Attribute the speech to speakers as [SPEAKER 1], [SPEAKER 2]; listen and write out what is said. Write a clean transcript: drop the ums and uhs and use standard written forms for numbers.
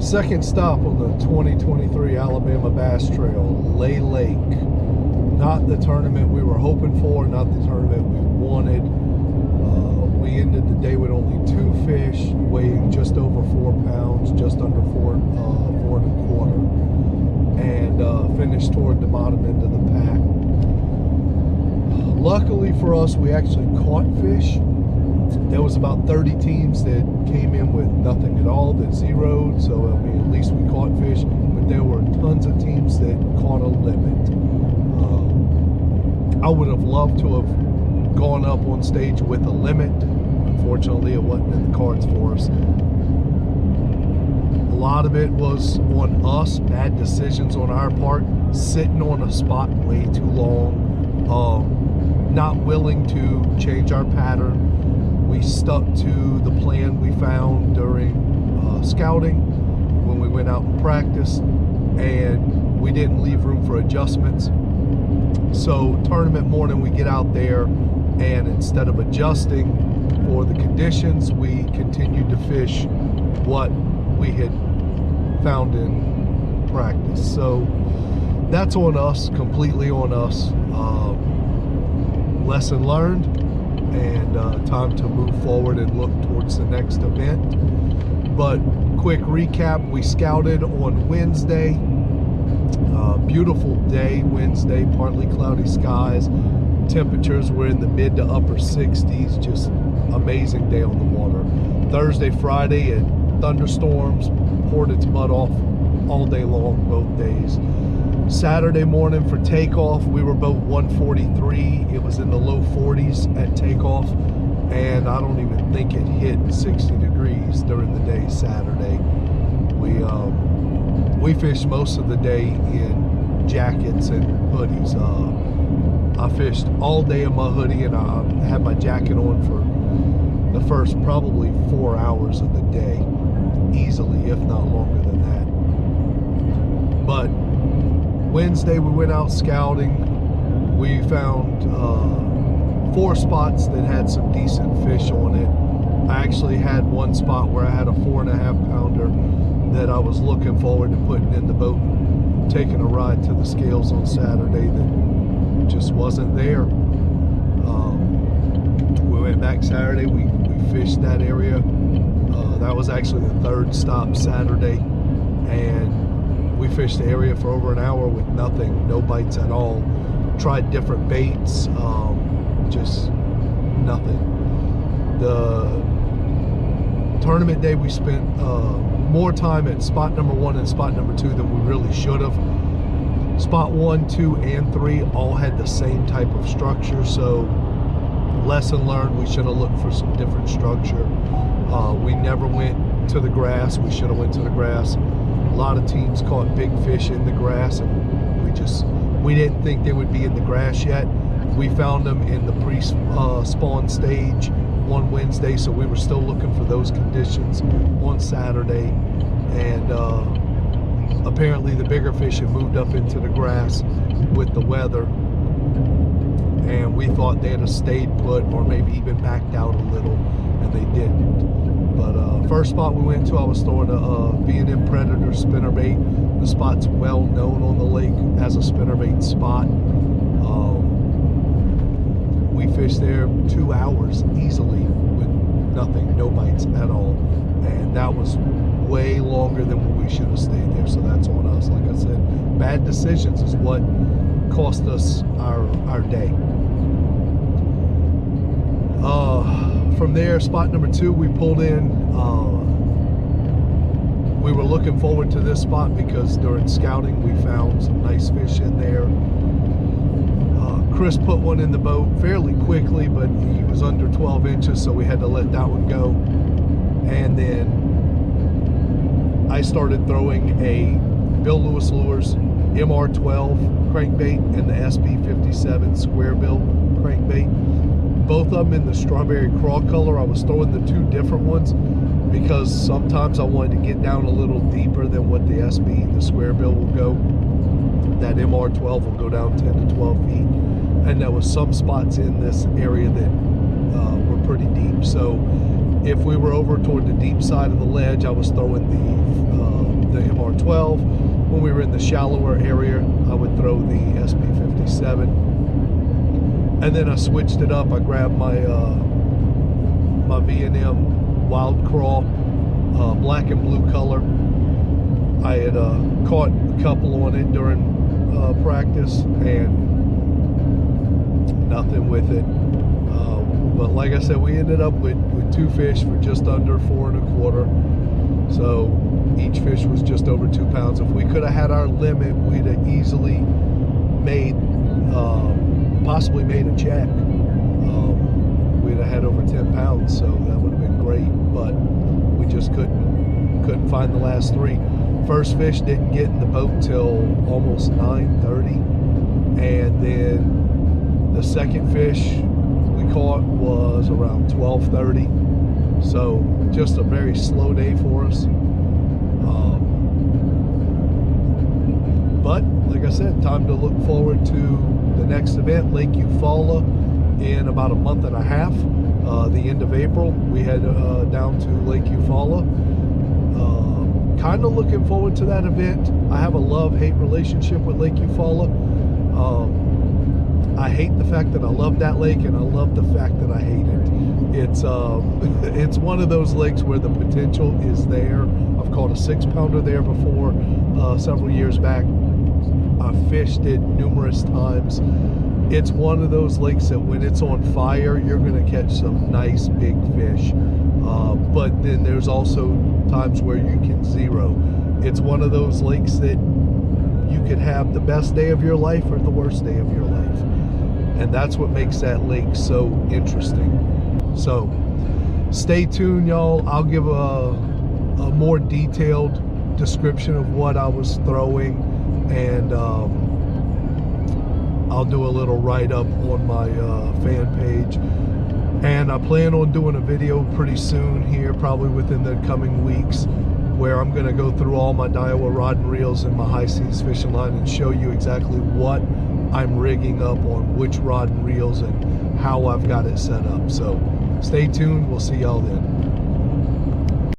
[SPEAKER 1] Second stop on the 2023 Alabama Bass Trail, Lay Lake. Not the tournament we were hoping for, not the tournament we wanted. We ended the day with only 2 fish, weighing just over 4 pounds, just under 4 and a quarter, and finished toward the bottom end of the pack. Luckily for us, we actually caught fish. There was about 30 teams that came in with nothing at all, that zeroed, so I mean, at least we caught fish, but there were tons of teams that caught a limit. I would have loved to have gone up on stage with a limit. Unfortunately, it wasn't in the cards for us. A lot of it was on us, bad decisions on our part, sitting on a spot way too long, not willing to change our pattern. We stuck to the plan we found during scouting when we went out and practice, and we didn't leave room for adjustments. So tournament morning, we get out there, and instead of adjusting for the conditions, we continued to fish what we had found in practice. So that's on us, completely on us. Lesson learned, and time to move forward and look towards the next event. But quick recap, we scouted on Wednesday. Beautiful day Wednesday, partly cloudy skies. Temperatures were in the mid to upper 60s, just amazing day on the water. Thursday, Friday, and thunderstorms poured its butt off all day long, both days. Saturday morning for takeoff, we were boat 143. It was in the low 40s at takeoff, and I don't even think it hit 60 degrees during the day Saturday. We fished most of the day in jackets and hoodies. I fished all day in my hoodie, and I had my jacket on for the first probably 4 hours of the day, easily, if not longer than that. But Wednesday we went out scouting. We found 4 spots that had some decent fish on it. I actually had one spot where I had a 4.5 pounder that I was looking forward to putting in the boat, taking a ride to the scales on Saturday, that just wasn't there. We went back Saturday, we fished that area. That was actually the 3rd stop Saturday, and we fished the area for over an hour with nothing, no bites at all. Tried different baits, just nothing. The tournament day, we spent more time at spot number 1 and spot number 2 than we really should have. Spot 1, 2, and 3 all had the same type of structure, so lesson learned, we should have looked for some different structure. We never went to the grass. We should have went to the grass. A lot of teams caught big fish in the grass, and we didn't think they would be in the grass yet. We found them in the pre-spawn stage on Wednesday, so we were still looking for those conditions on Saturday, and apparently the bigger fish had moved up into the grass with the weather, and we thought they'd have stayed put or maybe even backed out a little, and they didn't. But first spot we went to, I was throwing a B&M Predator spinnerbait. The spot's well known on the lake as a spinnerbait spot. We fished there 2 hours easily with nothing, no bites at all, and that was way longer than what we should have stayed there. So that's on us. Like I said, bad decisions is what cost us our day. From there, spot number 2, we pulled in. We were looking forward to this spot because during scouting we found some nice fish in there. Chris put one in the boat fairly quickly, but he was under 12 inches, so we had to let that one go. And then I started throwing a Bill Lewis Lures MR12 crankbait and the SB57 square bill crankbait. Both of them in the strawberry craw color. I was throwing the 2 different ones because sometimes I wanted to get down a little deeper than what the SB, the square bill, will go. That MR12 will go down 10 to 12 feet. And there was some spots in this area that were pretty deep. So if we were over toward the deep side of the ledge, I was throwing the the MR12. When we were in the shallower area, I would throw the SB57. And then I switched it up. I grabbed my my V&M Wild Crawl, black and blue color. I had caught a couple on it during practice and nothing with it. But like I said, we ended up with 2 fish for just under 4 1/4. So each fish was just over 2 pounds. If we could have had our limit, we'd have easily made, possibly made a check. We'd have had over 10 pounds, so that would have been great. But we just couldn't find the last 3. First fish didn't get in the boat till almost 9:30, and then the second fish we caught was around 12:30. So just a very slow day for us. But like I said, time to look forward to the next event, Lake Eufaula, in about a month and a half. The end of April, we head down to Lake Eufaula. Kind of looking forward to that event. I have a love-hate relationship with Lake Eufaula. I hate the fact that I love that lake, and I love the fact that I hate it. It's it's one of those lakes where the potential is there. I've caught a 6-pounder there before, several years back. I've fished it numerous times. It's one of those lakes that when it's on fire, you're going to catch some nice big fish. But then there's also times where you can zero. It's one of those lakes that you could have the best day of your life or the worst day of your life. And that's what makes that lake so interesting. So stay tuned, y'all. I'll give a more detailed description of what I was throwing, and I'll do a little write-up on my fan page. And I plan on doing a video pretty soon here, probably within the coming weeks, where I'm going to go through all my Daiwa rod and reels and my high seas fishing line and show you exactly what I'm rigging up on which rod and reels and how I've got it set up. So stay tuned. We'll see y'all then.